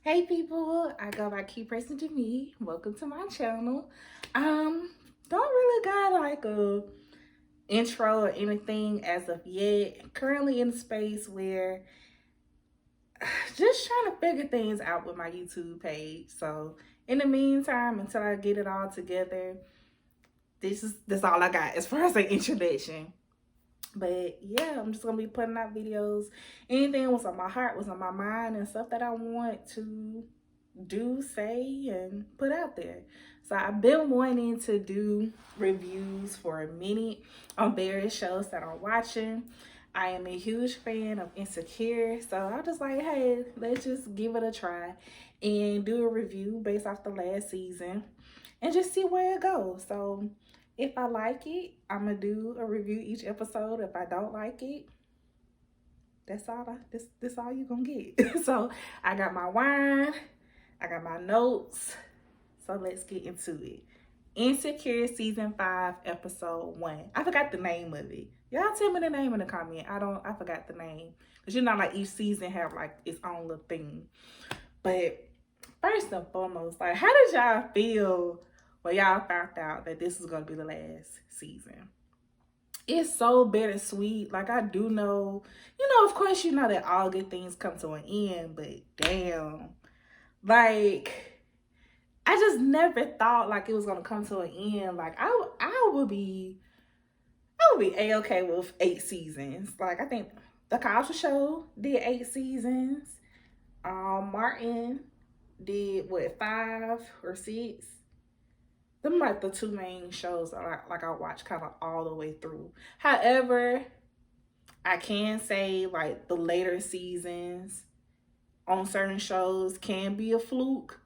Hey people, I go by Key Person to Me. Welcome to my channel. Don't really got like a intro or anything as of yet. Currently in a space where just trying to figure things out with my YouTube page. So in the meantime, until I get it all together, this all I got as far as an introduction. But yeah, I'm just gonna be putting out videos. Anything was on my heart, was on my mind, and stuff that I want to do, say, and put out there. So I've been wanting to do reviews for a minute on various shows that I'm watching. I am a huge fan of Insecure, so I was just like, hey, let's just give it a try and do a review based off the last season and just see where it goes. So if I like it, I'm gonna do a review each episode. If I don't like it, that's all this all you gonna get. So I got my wine, I got my notes. So let's get into it. Insecure season 5, episode 1. I forgot the name of it. Y'all tell me the name in the comment. I forgot the name. Cause like each season have like its own little thing. But first and foremost, like how did y'all feel when y'all found out that this is gonna be the last season? It's so bittersweet. Like I do know, of course you know that all good things come to an end, but damn. Like I just never thought like it was gonna come to an end. Like I would be A-okay with 8 seasons. Like I think the Cosby Show did 8 seasons. Martin did what, 5 or 6? Them like the two main shows that I watch kind of all the way through. However, I can say like the later seasons on certain shows can be a fluke.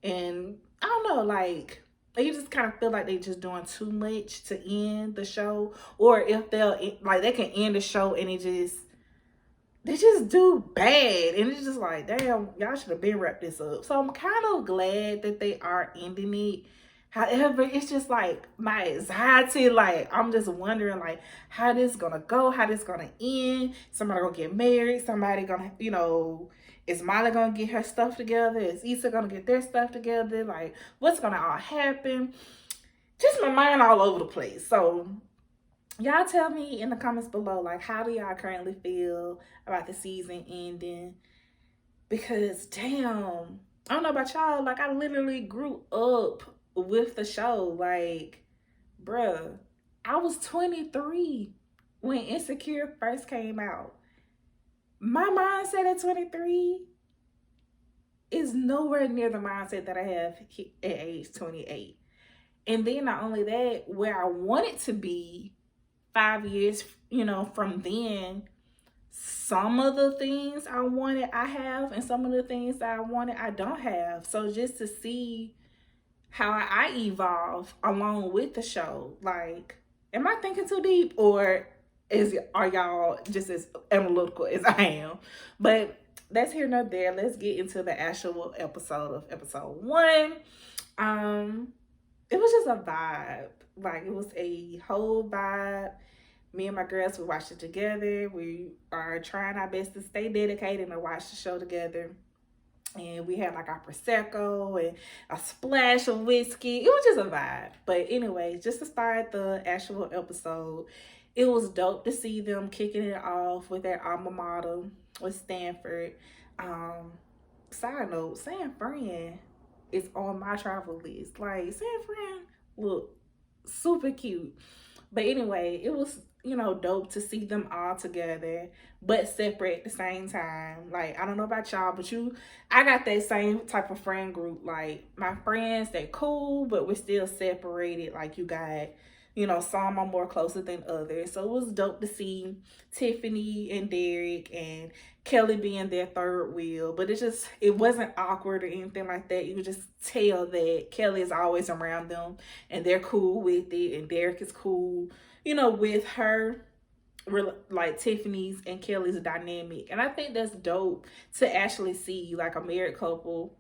And I don't know, like they just kind of feel like they just doing too much to end the show. Or if they can end the show and they just do bad. And it's just like, damn, y'all should have been wrapped this up. So I'm kind of glad that they are ending it. However, it's just like my anxiety, like I'm just wondering like how this gonna go, how this gonna end. Somebody gonna get married, somebody gonna, is Molly gonna get her stuff together? Is Issa gonna get their stuff together? Like what's gonna all happen? Just my mind all over the place. So y'all tell me in the comments below, like how do y'all currently feel about the season ending? Because damn, I don't know about y'all, like I literally grew up with the show. Like, bruh, I was 23 when Insecure first came out. My mindset at 23 is nowhere near the mindset that I have at age 28. And then not only that, where I want it to be 5 years, from then, some of the things I wanted, I have, and some of the things that I wanted, I don't have. So just to see how I evolve along with the show, like, am I thinking too deep, or are y'all just as analytical as I am? But that's here nor there. Let's get into the actual episode of episode 1. It was just a vibe. Like it was a whole vibe. Me and my girls, we watched it together. We are trying our best to stay dedicated and watch the show together. And we had like our Prosecco and a splash of whiskey. It was just a vibe. But anyway, just to start the actual episode, it was dope to see them kicking it off with their alma mater with Stanford. Side note, San Fran is on my travel list. Like San Fran look super cute. But anyway, it was, dope to see them all together, but separate at the same time. Like, I don't know about y'all, but I got that same type of friend group. Like, my friends, they're cool, but we're still separated. Like, you got, some are more closer than others. So it was dope to see Tiffany and Derek and Kelly being their third wheel. But it wasn't awkward or anything like that. You could just tell that Kelly is always around them and they're cool with it. And Derek is cool, with her, like Tiffany's and Kelly's dynamic. And I think that's dope to actually see like a married couple,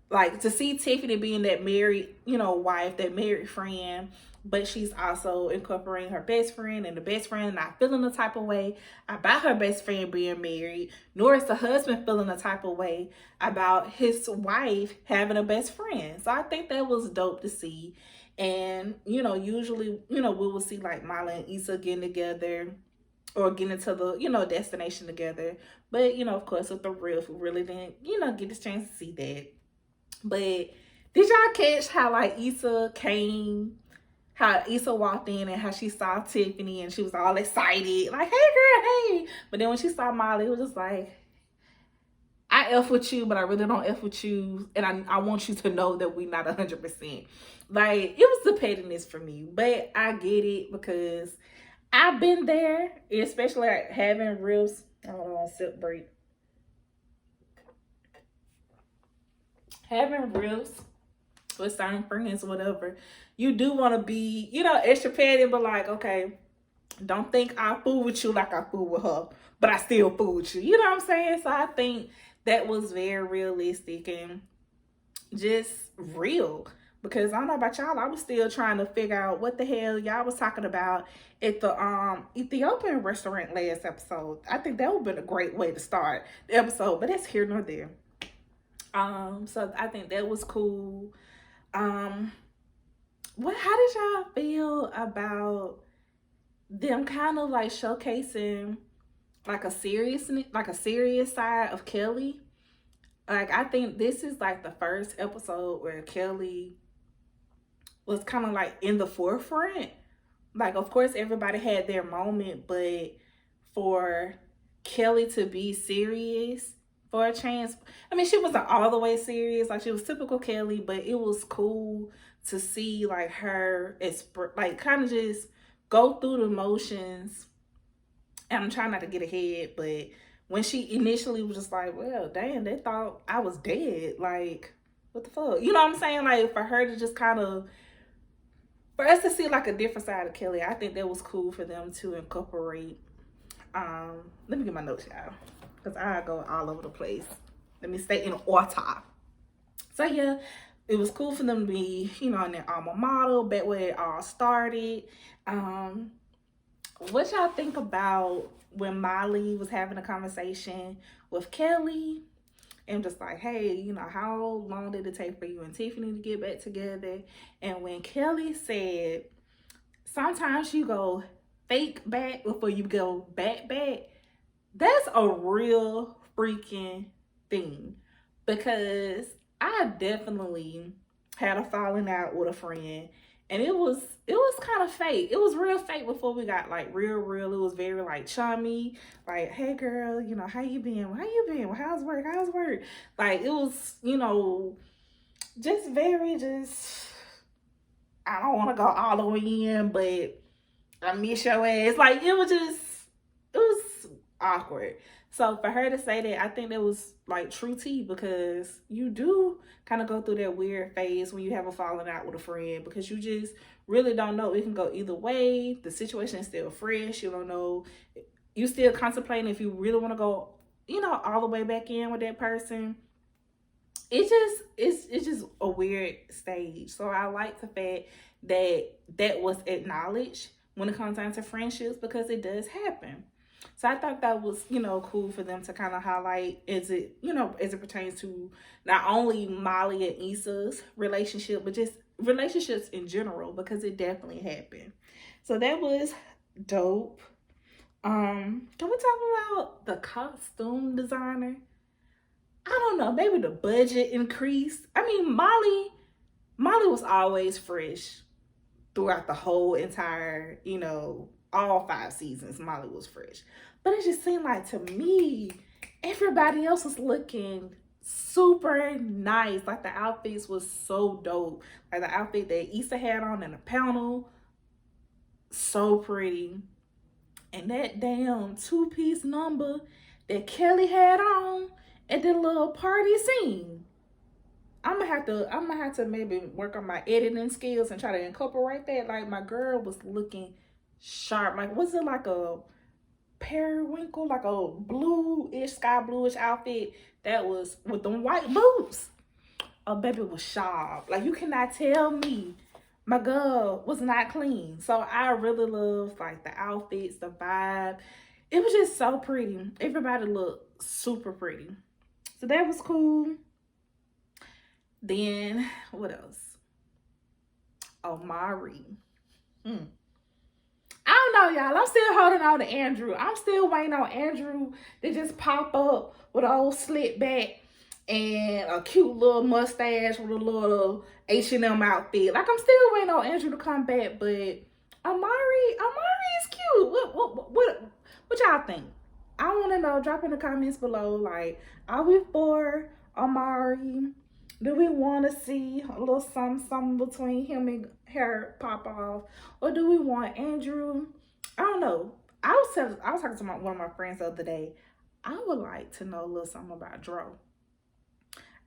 like to see Tiffany being that married, wife, that married friend, but she's also incorporating her best friend, and the best friend not feeling the type of way about her best friend being married, nor is the husband feeling the type of way about his wife having a best friend. So I think that was dope to see. And, usually, we will see like Molly and Issa getting together or getting to the, destination together. But, of course, with the Riff, we really didn't, get this chance to see that. But did y'all catch how like how Issa walked in and how she saw Tiffany and she was all excited, like, hey girl, hey. But then when she saw Molly, it was just like, I F with you, but I really don't F with you. And I want you to know that we not 100%. Like, it was the pettiness for me. But I get it because I've been there, especially like having rifts. Hold on, sip break. Having rifts with certain friends, whatever, you do want to be, extra petty, but like, okay, don't think I fool with you like I fool with her, but I still fool with you. You know what I'm saying? So I think that was very realistic and just real. Because I don't know about y'all, I was still trying to figure out what the hell y'all was talking about at the Ethiopian restaurant last episode. I think that would have been a great way to start the episode, but that's here nor there. So I think that was cool. How did y'all feel about them kind of like showcasing like a serious side of Kelly? Like, I think this is like the first episode where Kelly was kind of like in the forefront. Like, of course, everybody had their moment, but for Kelly to be serious for a chance, I mean, she wasn't all the way serious. Like, she was typical Kelly, but it was cool to see like her like kind of just go through the motions. And I'm trying not to get ahead, but when she initially was just like, well, damn, they thought I was dead. Like, what the fuck? You know what I'm saying? Like, for her to just kind of, for us to see like a different side of Kelly, I think that was cool for them to incorporate. Let me get my notes, y'all, because I go all over the place. Let me stay in order. So yeah, it was cool for them to be, in their alma mater, back where it all started. What y'all think about when Molly was having a conversation with Kelly and just like, hey, how long did it take for you and Tiffany to get back together? And when Kelly said, sometimes you go fake back before you go back, that's a real freaking thing. Because I definitely had a falling out with a friend, and it was kind of fake. It was real fake before we got like real. It was very like chummy, like, hey girl, how you been? How you been? Well, how's work? Like, it was, just very I don't want to go all the way in, but I miss your ass. Like, it was awkward. So for her to say that, I think that was like true tea, because you do kind of go through that weird phase when you have a falling out with a friend, because you just really don't know. It can go either way. The situation is still fresh. You don't know. You still contemplating if you really want to go, all the way back in with that person. It's just a weird stage. So I like the fact that was acknowledged when it comes down to friendships, because it does happen. So I thought that was, cool for them to kind of highlight as it pertains to not only Molly and Issa's relationship, but just relationships in general, because it definitely happened. So that was dope. Can we talk about the costume designer? I don't know, maybe the budget increased. I mean, Molly was always fresh throughout the whole entire, all 5 seasons. Molly was fresh. But it just seemed like, to me, everybody else was looking super nice. Like, the outfits was so dope. Like, the outfit that Issa had on in the panel, so pretty. And that damn 2-piece number that Kelly had on at the little party scene. I'm gonna have to maybe work on my editing skills and try to incorporate that. Like, my girl was looking sharp. Like, was it like a periwinkle, like a blue-ish, sky bluish outfit that was with them white boots? Oh, baby, was sharp. Like, you cannot tell me my girl was not clean. So I really loved like the outfits, the vibe. It was just so pretty. Everybody looked super pretty. So that was cool. Then what else? Omari. Hmm. I don't know, y'all. I'm still holding on to Andrew. I'm still waiting on Andrew to just pop up with an old slick back and a cute little mustache with a little H&M outfit. Like, I'm still waiting on Andrew to come back, but Amari is cute. What y'all think? I want to know. Drop in the comments below. Like, are we for Amari? Do we want to see a little something between him and her pop off, or do we want Andrew? I don't know. I was talking to one of my friends the other day. I would like to know a little something about Dro.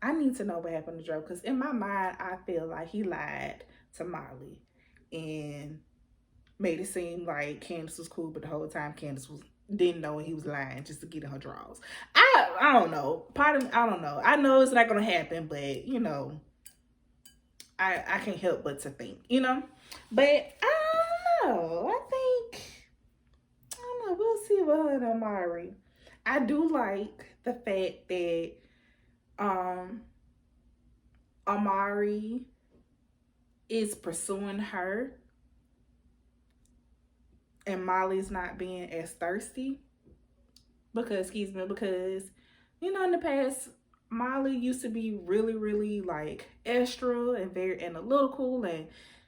I need to know what happened to Dro, because in my mind, I feel like he lied to Molly and made it seem like Candace was cool, but the whole time Candace didn't know he was lying just to get in her drawers. I don't know. Part of me, I don't know. I know it's not gonna happen, but you know, I can't help but to think, you know. But I don't know. I don't know. We'll see with her and Amari. I do like the fact that Amari is pursuing her and Molly's not being as thirsty because you know, in the past Molly used to be really, really like extra and very analytical and,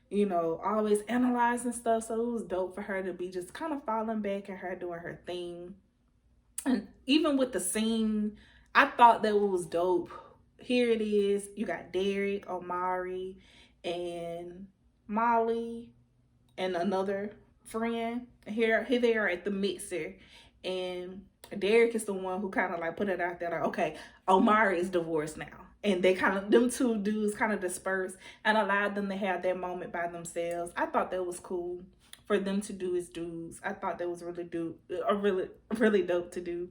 you know, always analyzing stuff. So it was dope for her to be just kind of falling back and her doing her thing. And even with the scene, I thought that it was dope. Here it is. You got Derek, Omari, and Molly, and another friend. Here they are at the mixer, and Derek is the one who kind of like put it out there like, okay, Omari is divorced now. And they kind of, them two dudes kind of dispersed and allowed them to have their moment by themselves. I thought that was cool for them to do as dudes. I thought that was really dope to do.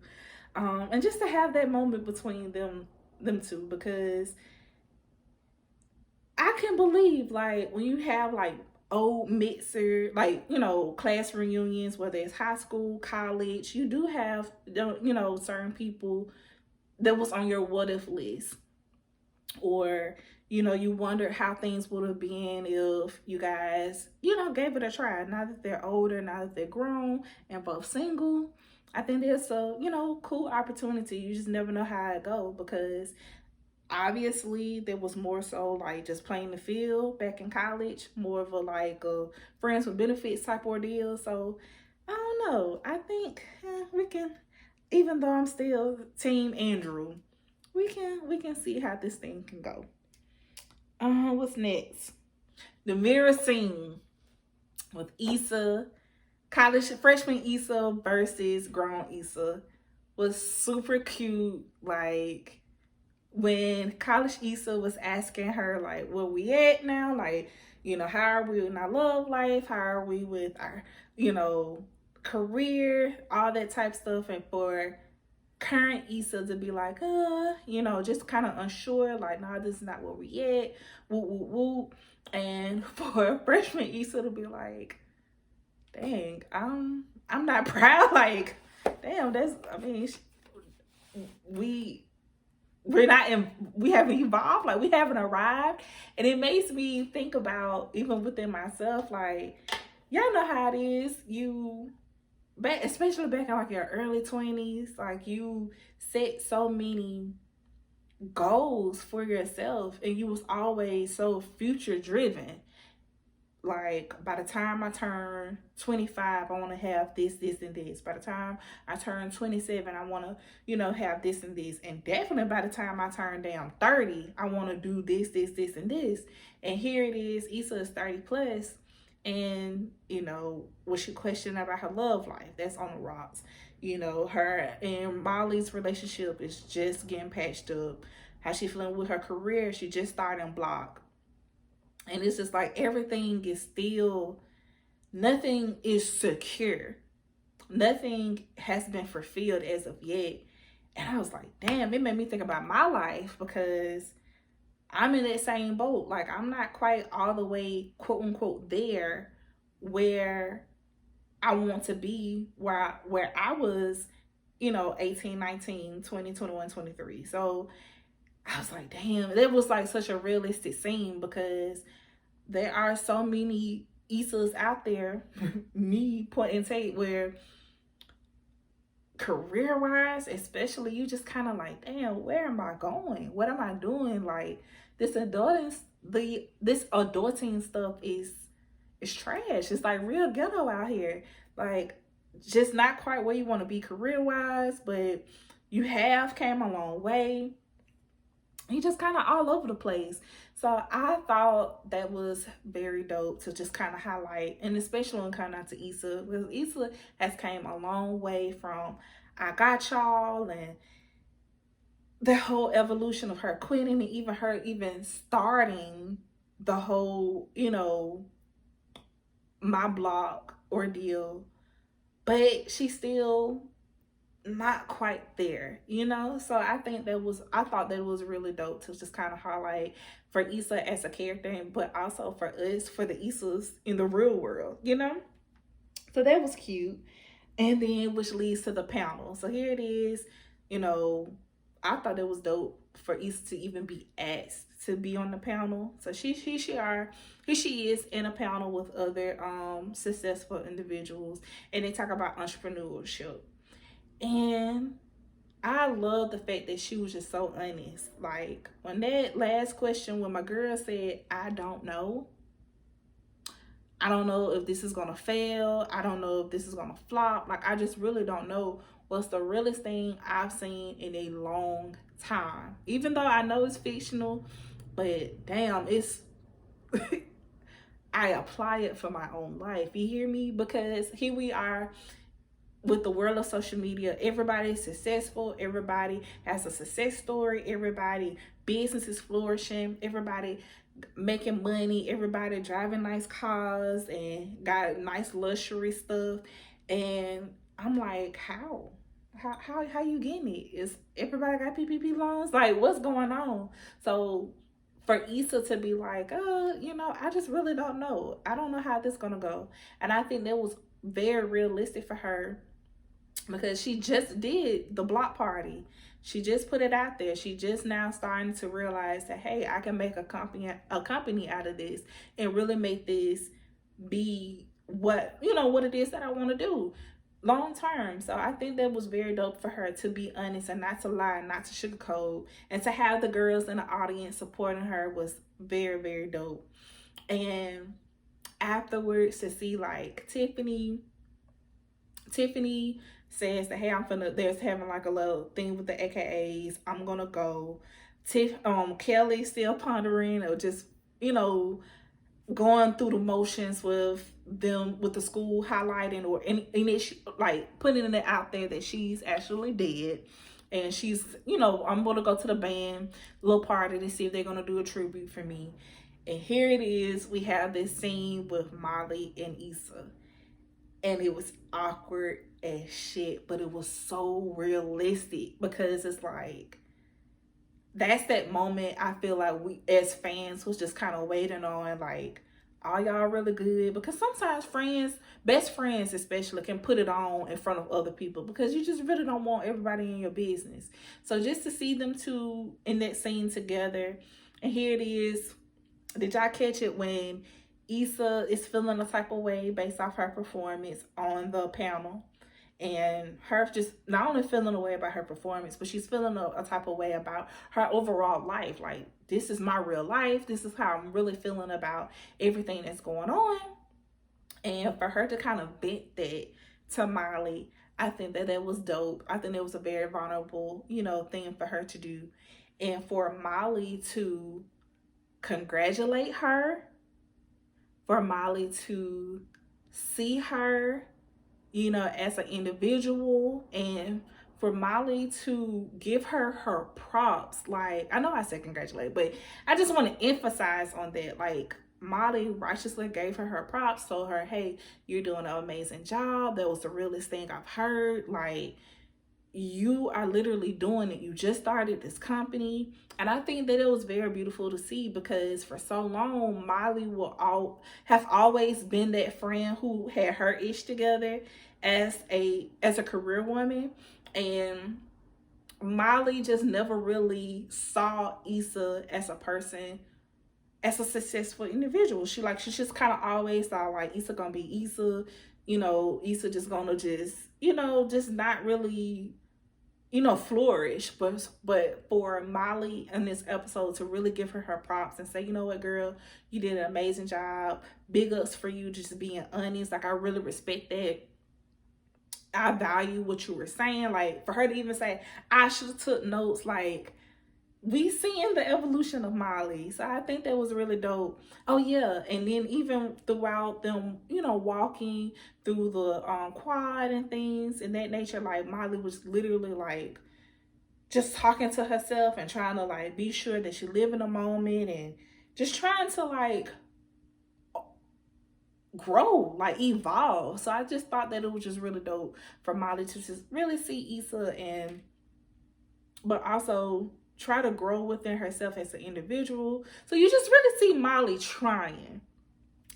And just to have that moment between them two, because I can believe like when you have like old mixer, like, you know, class reunions, whether it's high school, college, you do have, you know, certain people that was on your what if list, or, you know, you wonder how things would have been if you guys, you know, gave it a try. Now that they're older, now that they're grown and both single, I think there's a, you know, cool opportunity. You just never know how it go, because obviously there was more so like just playing the field back in college, more of a like a friends with benefits type ordeal. So I don't know. I think we can, even though I'm still team Andrew, we can see how this thing can go. What's next? The mirror scene with Issa, college freshman Issa versus grown Issa, was super cute. Like, when college Issa was asking her like, where we at now? Like, you know, how are we in our love life? How are we with our, you know, career, all that type stuff. And for current Issa to be like, you know, just kind of unsure, like, nah, this is not where we at, woo, woo, woo. And for freshman Issa to be like, dang, I'm not proud. Like, damn, that's, I mean, we haven't evolved, like we haven't arrived. And it makes me think about, even within myself, like, y'all know how it is, especially back in like your early 20s, like you set so many goals for yourself and you was always so future driven. Like, by the time I turn 25, I want to have this, and this. By the time I turn 27, I want to, you know, have this and this. And definitely by the time I turn down 30, I want to do this, and this. And here it is, Issa is 30 plus. And, you know, was she questioning about her love life? That's on the rocks. You know, her and Molly's relationship is just getting patched up. How she feeling with her career? She just started Block. And it's just like everything is still, nothing is secure. Nothing has been fulfilled as of yet. And I was like, damn, it made me think about my life, because I'm in that same boat. Like, I'm not quite all the way, quote unquote, there where I want to be, where I was, 18, 19, 20, 21, 23. So I was like, damn, it was like such a realistic scene, because there are so many Isas out there, me point and take, where career wise, especially, you just kind of like, damn, where am I going? What am I doing? Like, this adulting stuff is trash. It's like real ghetto out here. Like, just not quite where you want to be career wise, but you have came a long way. He just kind of all over the place. So I thought that was very dope to just kind of highlight, and especially when coming out to Issa, because Issa has came a long way from I Got Y'all, and the whole evolution of her quitting, and even her even starting the whole, my blog ordeal. But she's still not quite there, So I thought that was really dope to just kind of highlight for Issa as a character, but also for us, for the Issas in the real world. So that was cute. And then, which leads to the panel. So here it is. I thought it was dope for Issa to even be asked to be on the panel. So she is in a panel with other successful individuals, and they talk about entrepreneurship. And I love the fact that she was just so honest. Like, when that last question, when my girl said, I don't know if this is gonna fail, I don't know if this is gonna flop, like, I just really don't know, was the realest thing I've seen in a long time. Even though I know it's fictional, but damn, it's I apply it for my own life. You hear me? Because here we are with the world of social media. Everybody is successful, everybody has a success story, everybody business is flourishing, everybody making money, everybody driving nice cars and got nice luxury stuff. And I'm like, how you getting it? Is everybody got PPP loans? Like, what's going on? So for Issa to be like, I just really don't know. I don't know how this gonna go. And I think that was very realistic for her, because she just did the block party. She just put it out there. She just now starting to realize that, hey, I can make a company out of this, and really make this be what it is that I want to do long term. So I think that was very dope for her to be honest and not to lie, not to sugarcoat, and to have the girls in the audience supporting her was very, very dope. And afterwards, to see like Tiffany says that, hey, there's having like a little thing with the AKAs, I'm gonna go. Kelly still pondering, or just going through the motions with them, with the school highlighting, or like putting it out there that she's actually dead, and she's I'm gonna go to the band little party to see if they're gonna do a tribute for me. And here it is, we have this scene with Molly and Issa, and it was awkward as shit, but it was so realistic, because it's like, that's that moment I feel like we as fans was just kind of waiting on, like, are y'all really good? Because sometimes best friends especially, can put it on in front of other people, because you just really don't want everybody in your business. So just to see them two in that scene together, and here it is. Did y'all catch it when Issa is feeling a type of way based off her performance on the panel? And her just not only feeling a way about her performance, but she's feeling a type of way about her overall life. Like, this is my real life. This is how I'm really feeling about everything that's going on. And for her to kind of vent that to Molly, I think that was dope. I think it was a very vulnerable, thing for her to do. And for Molly to congratulate her, for Molly to see her as an individual, and for Molly to give her props. Like, I know I said congratulate, but I just want to emphasize on that. Like, Molly righteously gave her props, told her, hey, you're doing an amazing job. That was the realest thing I've heard. Like, you are literally doing it. You just started this company. And I think that it was very beautiful to see, because for so long, Molly will have always been that friend who had her ish together as a career woman. And Molly just never really saw Issa as a person, as a successful individual. She just kind of always thought like Issa gonna be Issa, Issa just gonna just not really flourish. But for Molly in this episode to really give her props and say, you know what, girl, you did an amazing job. Big ups for you just being honest. Like, I really respect that. I value what you were saying. Like, for her to even say, I should have took notes. Like, we seeing the evolution of Molly. So I think that was really dope. Oh yeah, and then even throughout them, walking through the quad and things in that nature, like Molly was literally like just talking to herself and trying to like be sure that she live in the moment and just trying to like grow, like evolve. So I just thought that it was just really dope for Molly to just really see Issa, and but also try to grow within herself as an individual. So you just really see Molly trying.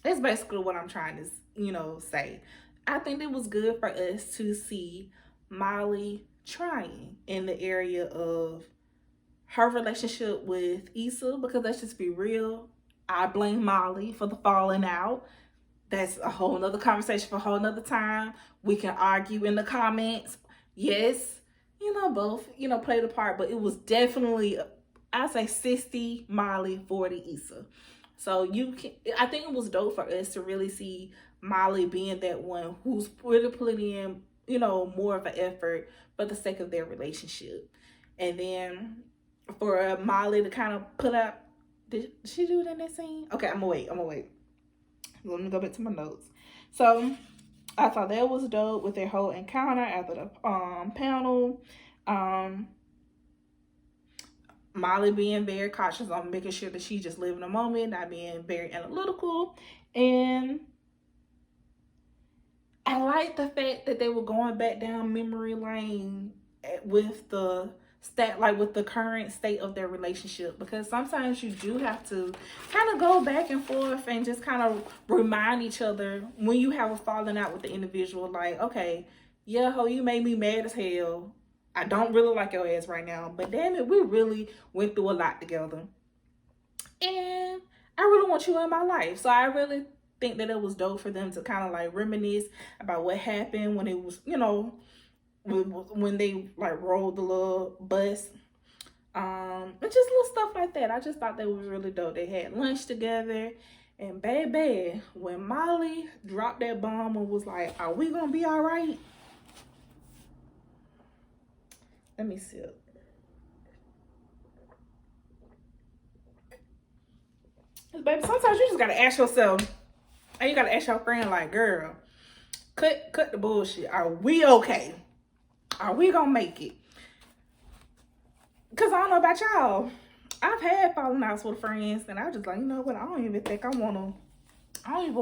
That's basically what I'm trying to, say. I think it was good for us to see Molly trying in the area of her relationship with Issa, because let's just be real, I blame Molly for the falling out. That's a whole nother conversation for a whole nother time. We can argue in the comments. Yes, both, played a part, but it was definitely, I say 60 Molly, 40 Issa. So I think it was dope for us to really see Molly being that one who's really putting in, more of an effort for the sake of their relationship. And then for Molly to kind of put up, did she do it in that scene? Okay, I'm gonna wait. Let me go back to my notes. So I thought that was dope with their whole encounter after the panel. Molly being very cautious on making sure that she just live in the moment, not being very analytical. And I like the fact that they were going back down memory lane with the with the current state of their relationship, because sometimes you do have to kind of go back and forth and just kind of remind each other when you have a falling out with the individual, like, okay, yeah, ho, you made me mad as hell. I don't really like your ass right now, but damn it, we really went through a lot together. And I really want you in my life. So I really think that it was dope for them to kind of like reminisce about what happened when it was, when they like rolled the little bus, and just little stuff like that. I just thought that was really dope. They had lunch together, and baby, when Molly dropped that bomb and was like, "Are we gonna be all right?" Let me see. Baby, sometimes you just gotta ask yourself, and you gotta ask your friend, like, "Girl, cut the bullshit. Are we okay? Are we gonna make it?" Because I don't know about y'all, I've had falling outs with friends, and I was just like, you know what? I don't even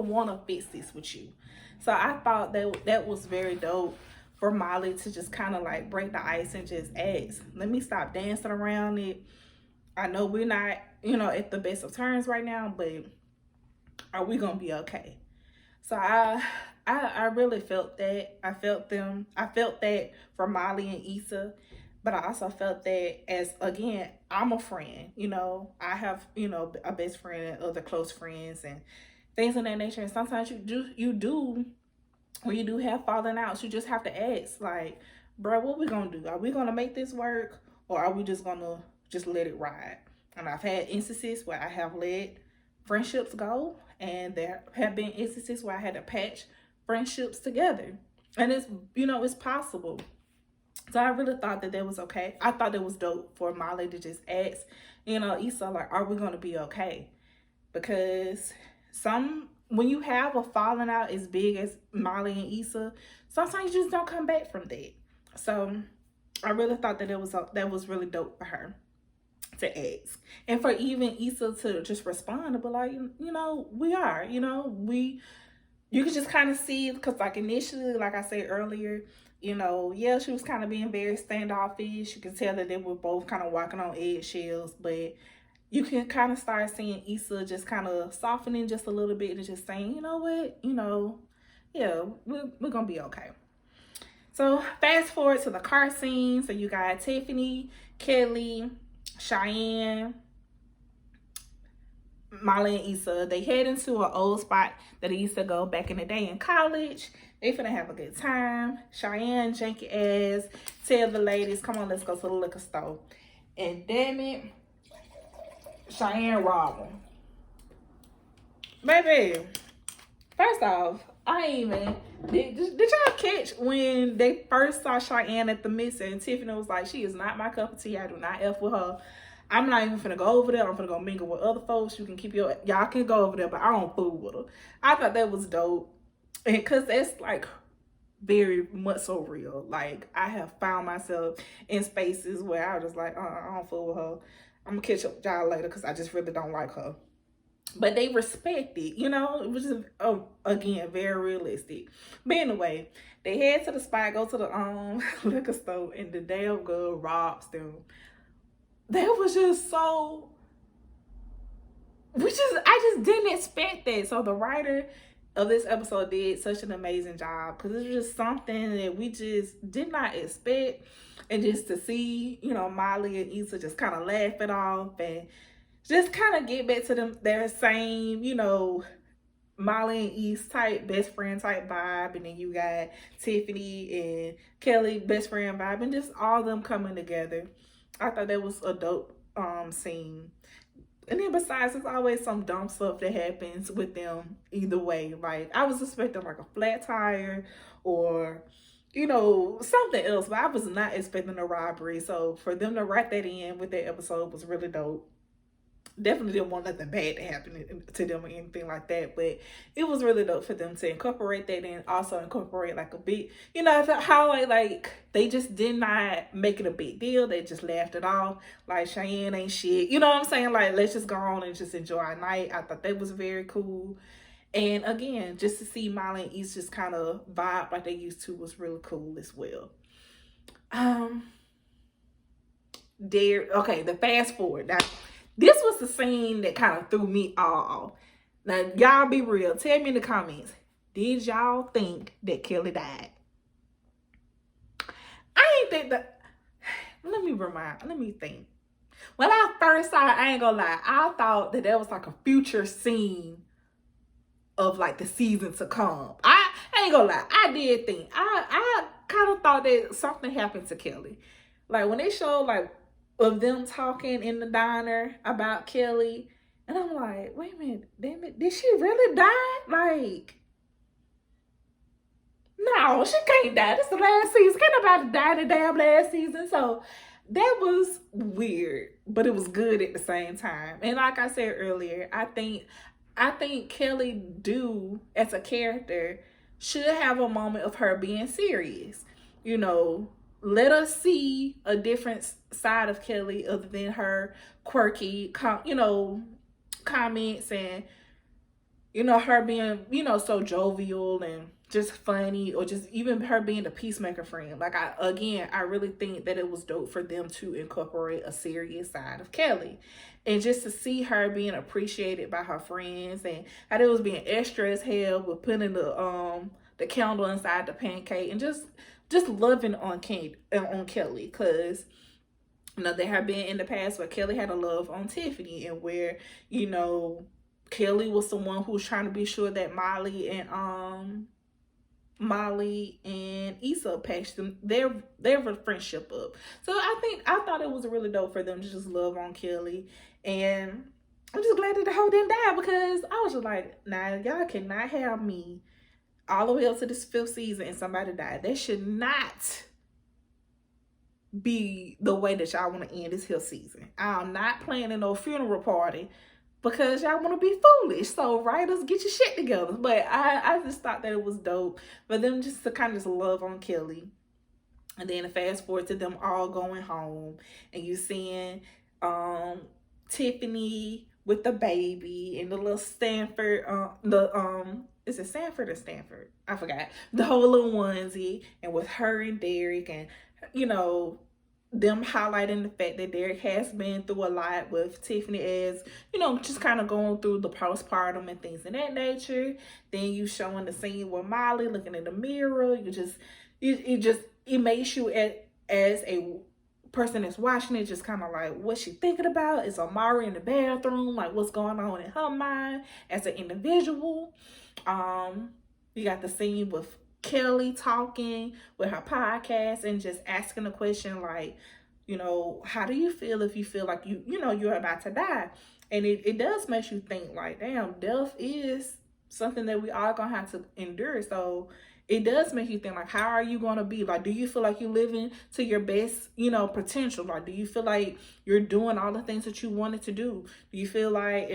want to fix this with you. So I thought that was very dope for Molly to just kind of like break the ice and just ask, let me stop dancing around it. I know we're not, at the best of terms right now, but are we gonna be okay? So I really felt that. I felt that for Molly and Issa, but I also felt that as, again, I'm a friend, I have, a best friend and other close friends and things of that nature. And sometimes you do, when you do have falling outs, you just have to ask, like, bro, what we gonna do? Are we gonna make this work, or are we just gonna just let it ride? And I've had instances where I have let friendships go, and there have been instances where I had to patch friendships together, and it's possible. So I really thought that was okay. I thought it was dope for Molly to just ask, Issa, like, are we gonna be okay? Because when you have a falling out as big as Molly and Issa, sometimes you just don't come back from that. So I really thought that was really dope for her to ask, and for even Issa to just respond and be like, we are, you could just kind of see, because like initially, like I said earlier, yeah, she was kind of being very standoffish. You can tell that they were both kind of walking on eggshells, but you can kind of start seeing Issa just kind of softening just a little bit and just saying, you know what, yeah, we're gonna be okay. So fast forward to the car scene. So you got Tiffany, Kelly, Cheyenne, Molly, and Issa. They head into an old spot that they used to go back in the day in college. They finna have a good time. Cheyenne, janky ass, tell the ladies, come on, let's go to the liquor store. And damn it, Cheyenne robbed them. Baby, first off, I ain't even. Did y'all catch when they first saw Cheyenne at the Miss and Tiffany was like, she is not my cup of tea. I do not F with her. I'm not even finna go over there. I'm finna go mingle with other folks. You can keep y'all can go over there, but I don't fool with her. I thought that was dope. And because that's like very much so real. Like, I have found myself in spaces where I was just like, I don't fool with her. I'm gonna catch up with y'all later because I just really don't like her. But they respect it, it was just, again, very realistic. But anyway, they head to the spot, go to the liquor store, and the damn girl robs them. That was just so, I just didn't expect that. So the writer of this episode did such an amazing job, because it was just something that we just did not expect. And just to see, Molly and Issa just kind of laugh it off and just kind of get back to their same, Molly and East type, best friend type vibe. And then you got Tiffany and Kelly, best friend vibe, and just all of them coming together. I thought that was a dope scene. And then besides, there's always some dumb stuff that happens with them either way. Like, I was expecting like a flat tire or, something else, but I was not expecting a robbery. So for them to write that in with that episode was really dope. Definitely didn't want nothing bad to happen to them or anything like that, but it was really dope for them to incorporate that and also incorporate like a big, how like they just did not make it a big deal. They just laughed it off. Like, Cheyenne ain't shit. You know what I'm saying? Like, let's just go on and just enjoy our night. I thought that was very cool. And again, just to see Molly and East just kind of vibe like they used to was really cool as well. The fast forward. Now, this was the scene that kind of threw me off. Now, y'all be real. Tell me in the comments, did y'all think that Kelly died? I ain't think that. Let me think. When I first saw it, I ain't gonna lie, I thought that was like a future scene of like the season to come. I ain't gonna lie, I did think. I kind of thought that something happened to Kelly. Like, when they showed like of them talking in the diner about Kelly, and I'm like, wait a minute, damn it, did she really die? Like, no, she can't die. This is the last season. Can't nobody die the damn last season. So that was weird, but it was good at the same time. And like I said earlier, I think Kelly as a character should have a moment of her being serious. Let us see a different side of Kelly other than her quirky, comments and, her being, so jovial and just funny, or just even her being the peacemaker friend. Like, I really think that it was dope for them to incorporate a serious side of Kelly. And just to see her being appreciated by her friends, and how they was being extra as hell with putting the candle inside the pancake, and just loving on Kelly, because there have been in the past where Kelly had a love on Tiffany, and where Kelly was the one who was trying to be sure that Molly and Issa patched their friendship up. So I thought it was really dope for them to just love on Kelly, and I'm just glad that the hoe didn't die, because I was just like, nah, y'all cannot have me all the way up to this 5th season and somebody died. That should not be the way that y'all want to end this here season. I'm not planning no funeral party because y'all want to be foolish. So writers, get your shit together. But I just thought that it was dope for them just to kind of just love on Kelly. And then fast forward to them all going home, and you seeing Tiffany with the baby and the little Stanford, is it Sanford or Stanford? I forgot. The whole little onesie, and with her and Derek, and you know, them highlighting the fact that Derek has been through a lot with Tiffany, as you know, just kind of going through the postpartum and things of that nature. Then you showing the scene with Molly looking in the mirror. It makes you as a person that's watching it just kind of like, what's she thinking about? Is Amari in the bathroom? Like, what's going on in her mind as an individual? You got the scene with Kelly talking with her podcast and just asking a question like, you know, how do you feel if you feel like you're about to die? And it does make you think like, damn, death is something that we all gonna have to endure. So it does make you think like, how are you gonna be? Like, do you feel like you're living to your best, potential? Like, do you feel like you're doing all the things that you wanted to do? Do you feel like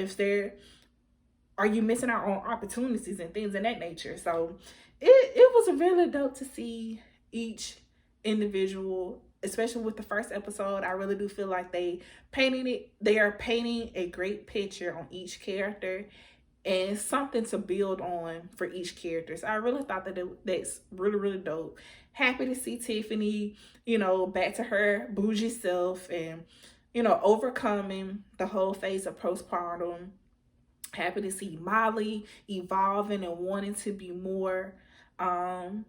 are you missing out on opportunities and things of that nature? So it was really dope to see each individual, especially with the first episode. I really do feel like they are painting a great picture on each character and something to build on for each character. So I really thought that's really, really dope. Happy to see Tiffany, back to her bougie self and, overcoming the whole phase of postpartum. Happy to see Molly evolving and wanting to be more. And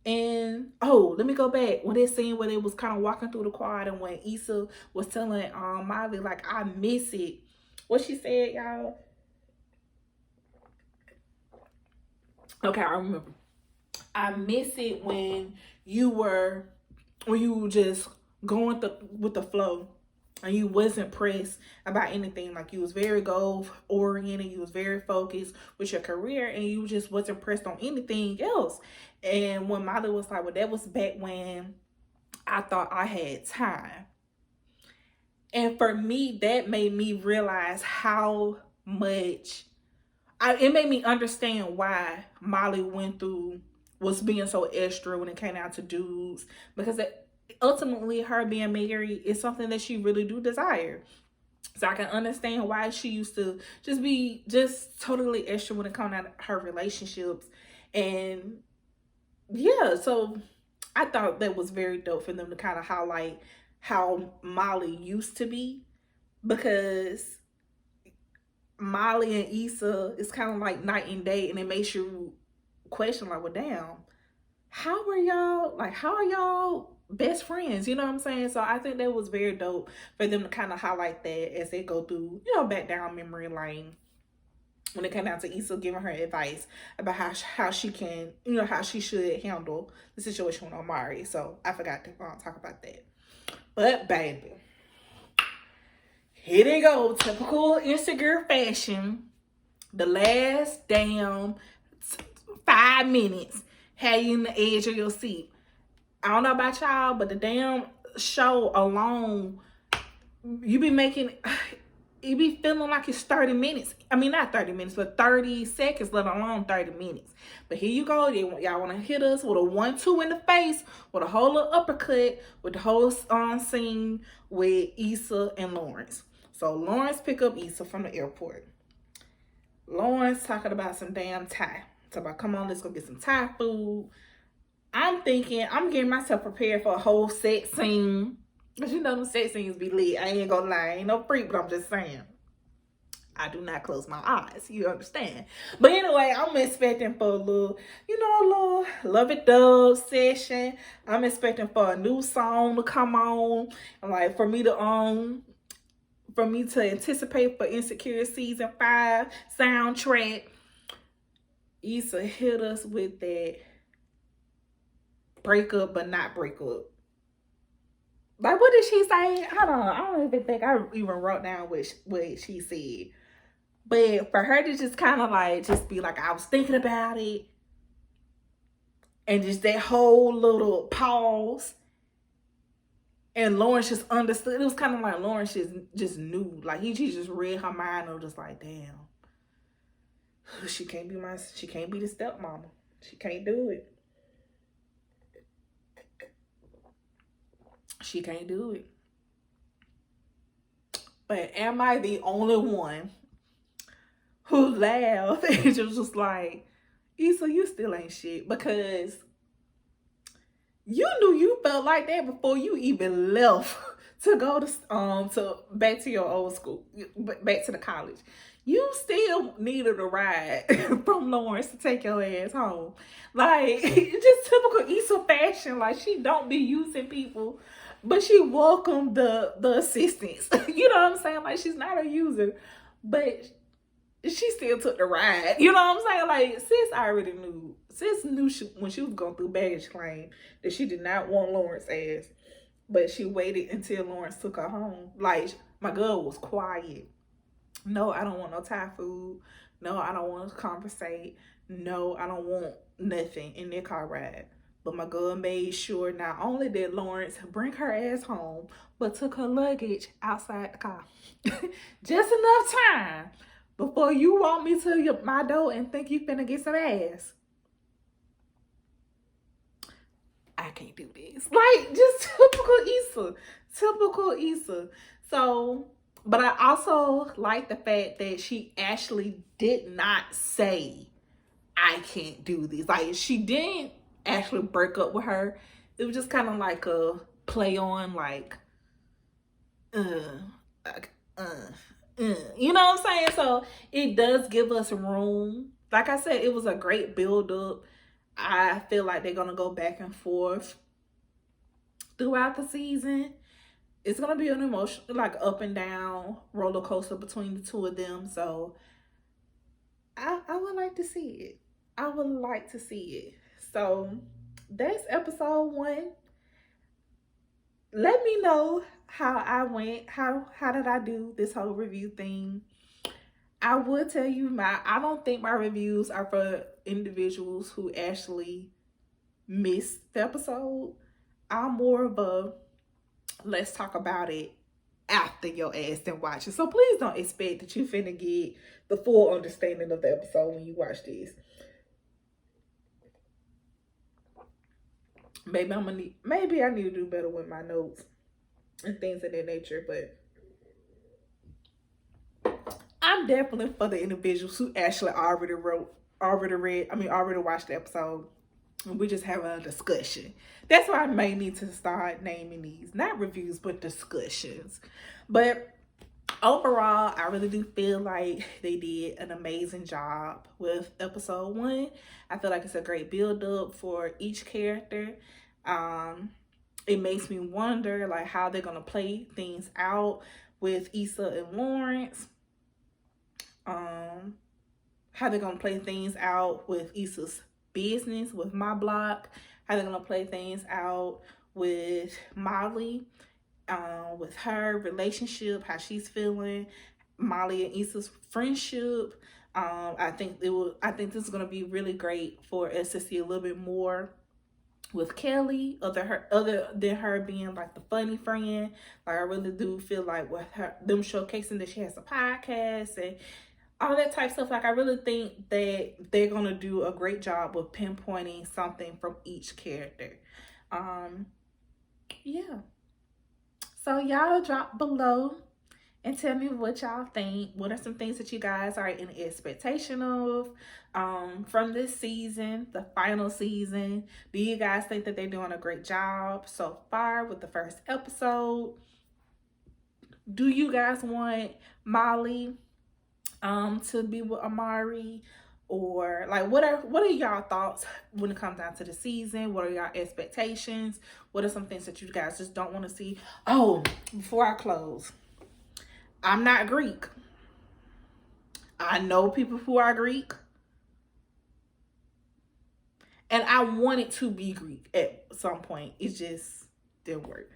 let me go back when they scene where they was kind of walking through the quad and when Issa was telling Molly like, I miss it. What she said, y'all? Okay, I remember. I miss it when you were just going with the flow and you wasn't pressed about anything. Like, you was very goal oriented, you was very focused with your career, and you just wasn't pressed on anything else. And when Molly was like, well, that was back when I thought I had time. And for me, that made me realize how much it made me understand why Molly was being so extra when it came down to dudes, because ultimately her being married is something that she really do desire. So I can understand why she used to be totally extra when it comes down to her relationships. And yeah, so I thought that was very dope for them to kind of highlight how Molly used to be, because Molly and Issa is kind of like night and day, and it makes you question like, well, damn, how are y'all best friends? You know what I'm saying? So I think that was very dope for them to kind of highlight that as they go through, back down memory lane, when it came down to Issa giving her advice about how she can, how she should handle the situation with Amari. So I forgot to talk about that. But baby, here they go, typical Instagram fashion. The last damn 5 minutes had you in the edge of your seat. I don't know about y'all, but the damn show alone, you be feeling like it's 30 minutes. I mean, not 30 minutes, but 30 seconds, let alone 30 minutes. But here you go. Y'all want to hit us with a 1-2 in the face, with a whole little uppercut, with the whole scene with Issa and Lawrence. So Lawrence pick up Issa from the airport. Lawrence talking about some damn Thai. Talking about, come on, let's go get some Thai food. I'm thinking, I'm getting myself prepared for a whole sex scene. Because them sex scenes be lit. I ain't gonna lie. I ain't no freak, but I'm just saying. I do not close my eyes. You understand? But anyway, I'm expecting for a little Love It Dub session. I'm expecting for a new song to come on. And like for me to anticipate for Insecure Season 5 soundtrack. Issa hit us with that break up but not break up. Like, what did she say? I don't even think I even wrote down what she said. But for her to just kind of like, just be like, I was thinking about it. And just that whole little pause. And Lawrence just understood. It was kind of like Lawrence just knew. Like, he just read her mind and was just like, damn. She can't be the stepmama. She can't do it. She can't do it. But am I the only one who laughed and just like, Issa, you still ain't shit because you knew you felt like that before you even left to go to back to your old school, back to the college. You still needed a ride from Lawrence to take your ass home. Like, just typical Issa fashion. Like, she don't be using people, but she welcomed the assistance. You know what I'm saying? Like, she's not a user, but she still took the ride. You know what I'm saying? Like, sis already knew. Sis knew when she was going through baggage claim that she did not want Lawrence ass. But she waited until Lawrence took her home. Like, my girl was quiet. No, I don't want no Thai food. No, I don't want to conversate. No, I don't want nothing in their car ride. But my girl made sure not only did Lawrence bring her ass home, but took her luggage outside the car. Just enough time before you walk me to my door and think you finna get some ass. I can't do this. Like, just typical Issa. Typical Issa. So, but I also like the fact that she actually did not say, I can't do this. Like, she didn't actually break up with her. It was just kind of like a play on, like, you know what I'm saying? So it does give us room. Like I said, it was a great build up. I feel like they're gonna go back and forth throughout the season. It's gonna be an emotional, like, up and down roller coaster between the two of them. So I would like to see it. I would like to see it. So that's episode 1. Let me know how I went. How did I do this whole review thing? I would tell you I don't think my reviews are for individuals who actually missed the episode. I'm more of a let's talk about it after your ass and watch it. So please don't expect that you finna get the full understanding of the episode when you watch this. Maybe I need to do better with my notes and things of that nature, but I'm definitely for the individuals who actually already watched the episode, and we just have a discussion. That's why I may need to start naming these, not reviews, but discussions. But overall, I really do feel like they did an amazing job with episode 1. I feel like it's a great build up for each character. It makes me wonder, like, how they're gonna play things out with Issa and Lawrence. How they're gonna play things out with Issa's business, with My Block. How they're gonna play things out with Molly, with her relationship, how she's feeling, Molly and Issa's friendship. I think this is gonna be really great for us to see a little bit more with Kelly, other than her being like the funny friend. Like, I really do feel like with them showcasing that she has a podcast and all that type of stuff. Like, I really think that they're gonna do a great job with pinpointing something from each character. Yeah. So y'all drop below and tell me what y'all think. What are some things that you guys are in expectation of from this season, the final season? Do you guys think that they're doing a great job so far with the first episode? Do you guys want Molly to be with Amari? Or, like, what are y'all thoughts when it comes down to the season? What are y'all expectations? What are some things that you guys just don't want to see? Oh, before I close, I'm not Greek. I know people who are Greek, and I wanted to be Greek at some point. It just didn't work.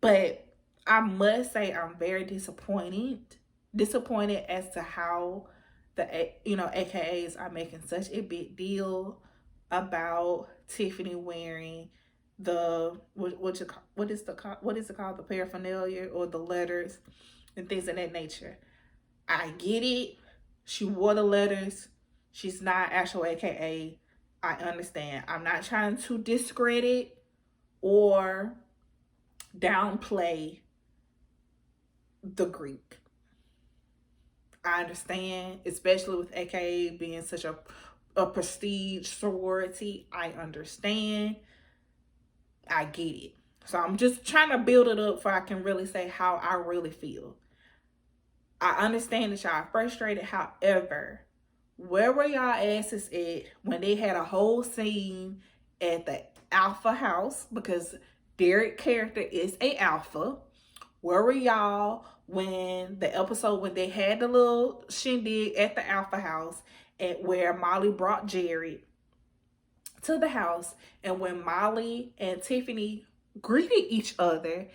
But I must say I'm very disappointed as to how the AKAs are making such a big deal about Tiffany wearing the what is it called, the paraphernalia or the letters and things of that nature. I get it. She wore the letters. She's not actual AKA. I understand. I'm not trying to discredit or downplay the Greek. I understand, especially with AKA being such a a prestige sorority. I understand. I get it. So I'm just trying to build it up so I can really say how I really feel. I understand that y'all are frustrated. However, where were y'all asses at when they had a whole scene at the Alpha house? Because Derek's character is a alpha. Where were y'all when the episode when they had the little shindig at the Alpha house, and where Molly brought Jared to the house, and when Molly and Tiffany greeted each other,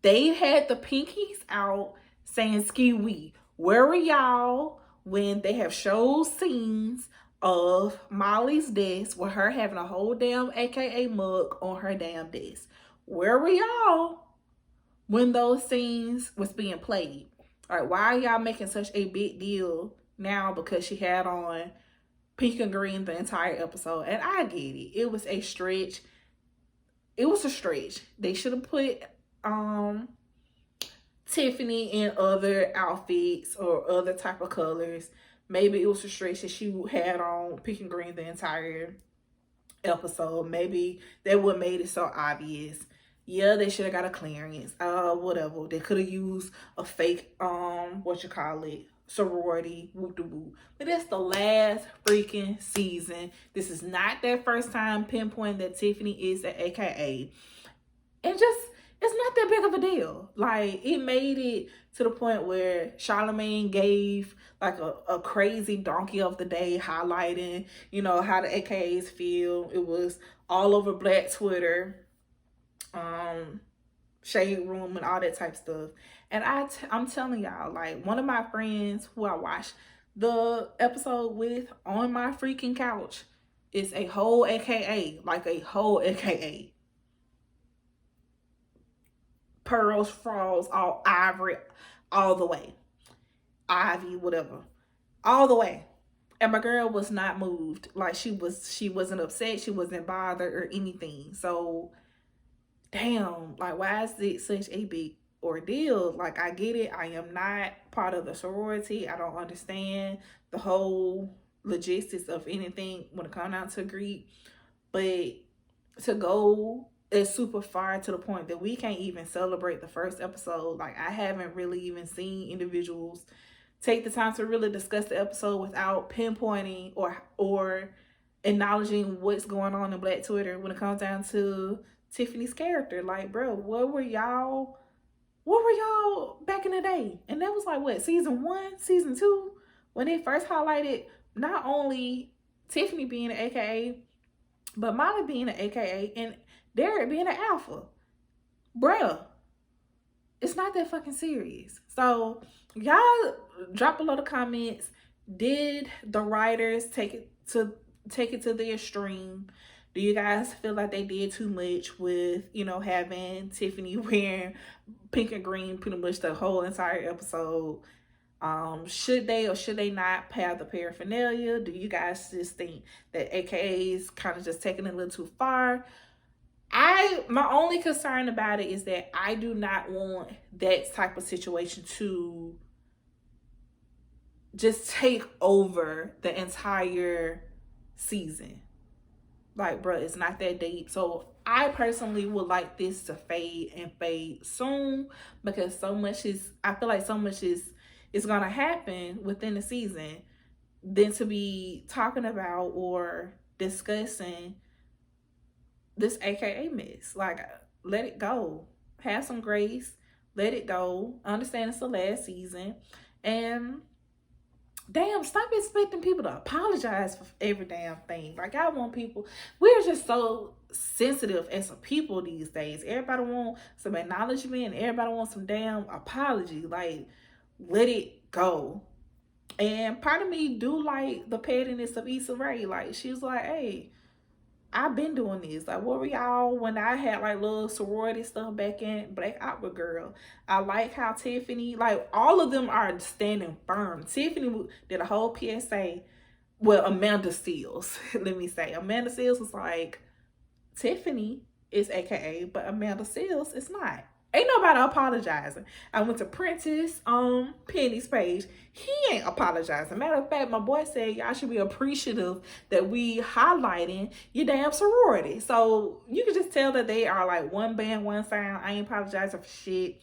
they had the pinkies out saying ski wee. Where were y'all when they have showed scenes of Molly's desk with her having a whole damn AKA mug on her damn desk? Where were y'all when those scenes was being played? All right, why are y'all making such a big deal now because she had on pink and green the entire episode? And I get it. It was a stretch. It was a stretch. They should have put Tiffany in other outfits or other type of colors. Maybe it was a stretch that she had on pink and green the entire episode. Maybe that would have made it so obvious. Yeah, they should have got a clearance. Whatever. They could have used a fake sorority, whoop de whoop. But that's the last freaking season. This is not their first time pinpointing that Tiffany is an AKA. And just, it's not that big of a deal. Like, it made it to the point where Charlamagne gave like a crazy donkey of the day, highlighting, how the AKAs feel. It was all over Black Twitter, Shade Room, and all that type stuff. And I'm telling y'all, like, one of my friends who I watched the episode with on my freaking couch is a whole AKA, like a whole AKA. Pearls, frogs, all ivory, all the way. Ivy, whatever. All the way. And my girl was not moved. Like, she wasn't upset, she wasn't bothered or anything. So, damn, like, why is it such a big ordeal? Like, I get it. I am not part of the sorority. I don't understand the whole logistics of anything when it comes down to Greek. But to go is super far to the point that we can't even celebrate the first episode. Like, I haven't really even seen individuals take the time to really discuss the episode without pinpointing or acknowledging what's going on in Black Twitter when it comes down to Tiffany's character. Like, bro, what were y'all back in the day? And that was like, what, season 1, season 2, when they first highlighted not only Tiffany being an AKA, but Molly being an AKA and Derek being an alpha. Bruh, it's not that fucking serious. So y'all drop below the comments. Did the writers take it to the extreme? Do you guys feel like they did too much with, having Tiffany wearing pink and green pretty much the whole entire episode? Should they or should they not have the paraphernalia? Do you guys just think that AKAs kind of just taking it a little too far? My only concern about it is that I do not want that type of situation to just take over the entire season. Like, bro, it's not that deep. So I personally would like this to fade soon, because I feel like so much is gonna happen within the season than to be talking about or discussing this AKA mess. Like, let it go. Have some grace. Let it go. Understand it's the last season. And damn, stop expecting people to apologize for every damn thing. Like, I want people, we're just so sensitive as a people these days. Everybody wants some acknowledgement and everybody wants some damn apology. Like, let it go. And part of me do like the pettiness of Issa Rae. Like, she's like, hey, I've been doing this. Like, what were y'all when I had like little sorority stuff back in Black Opera Girl? I like how Tiffany, like, all of them are standing firm. Tiffany did a whole PSA. Well, Amanda Seales, let me say. Amanda Seales was like, Tiffany is AKA, but Amanda Seales is not. Ain't nobody apologizing. I went to Prentice Penny's page. He ain't apologizing. Matter of fact, my boy said y'all should be appreciative that we highlighting your damn sorority. So you can just tell that they are like one band, one sound. I ain't apologizing for shit.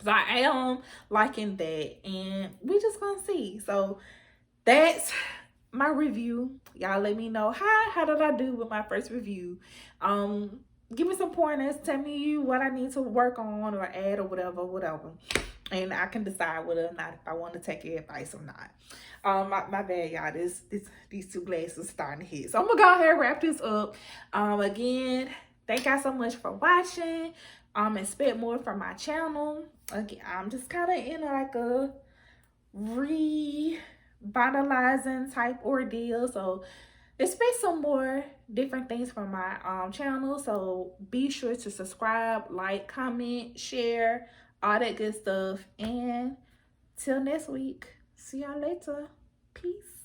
So I am liking that, and we just gonna see. So that's my review. Y'all let me know how did I do with my first review. Give me some pointers. Tell me what I need to work on or add or whatever. And I can decide whether or not if I want to take your advice or not. My bad, y'all. These two glasses starting to hit. So I'm gonna go ahead and wrap this up. Again, thank y'all so much for watching. Expect more from my channel. Again, I'm just kind of in like a revitalizing type ordeal, so expect some more different things from my channel. So be sure to subscribe, like, comment, share, all that good stuff. And till next week, see y'all later. Peace.